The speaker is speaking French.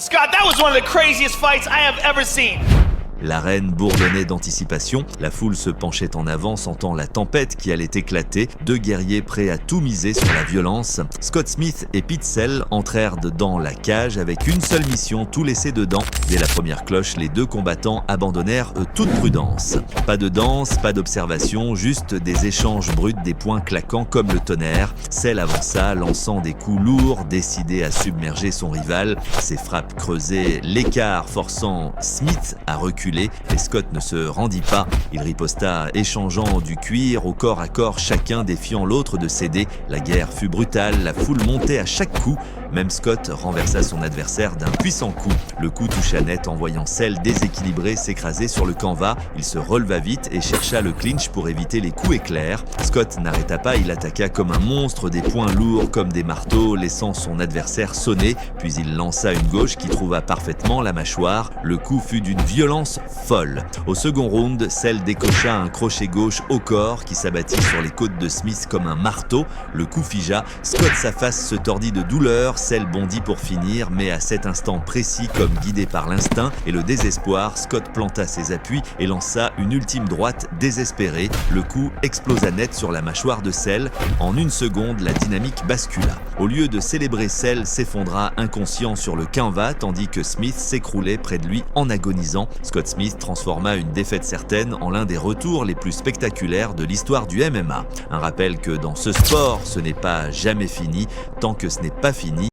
Scott, that was one of the craziest fights I have ever seen. L'arène bourdonnait d'anticipation, la foule se penchait en avant sentant la tempête qui allait éclater, deux guerriers prêts à tout miser sur la violence. Scott Smith et Pete Sell entrèrent dans la cage avec une seule mission, tout laisser dedans. Dès la première cloche, les deux combattants abandonnèrent toute prudence. Pas de danse, pas d'observation, juste des échanges bruts, des poings claquants comme le tonnerre. Sell avança, lançant des coups lourds, décidé à submerger son rival. Ses frappes creusaient l'écart, forçant Smith à reculer. Et Scott ne se rendit pas. Il riposta, échangeant du cuir au corps à corps, chacun défiant l'autre de céder. La guerre fut brutale, la foule montait à chaque coup. Même Scott renversa son adversaire d'un puissant coup. Le coup toucha net, envoyant Sell déséquilibré s'écraser sur le canevas. Il se releva vite et chercha le clinch pour éviter les coups éclairs. Scott n'arrêta pas, il attaqua comme un monstre, des poings lourds comme des marteaux, laissant son adversaire sonner. Puis il lança une gauche qui trouva parfaitement la mâchoire. Le coup fut d'une violence folle. Au second round, Sell décocha un crochet gauche au corps qui s'abattit sur les côtes de Smith comme un marteau. Le coup figea. Scott, sa face se tordit de douleur. Sell bondit pour finir, mais à cet instant précis, comme guidé par l'instinct et le désespoir, Scott planta ses appuis et lança une ultime droite désespérée. Le coup explosa net sur la mâchoire de Sell. En une seconde, la dynamique bascula. Au lieu de célébrer, Sell s'effondra inconscient sur le canevas, tandis que Smith s'écroulait près de lui en agonisant. Scott Smith transforma une défaite certaine en l'un des retours les plus spectaculaires de l'histoire du MMA. Un rappel que dans ce sport, ce n'est pas jamais fini. Tant que ce n'est pas fini,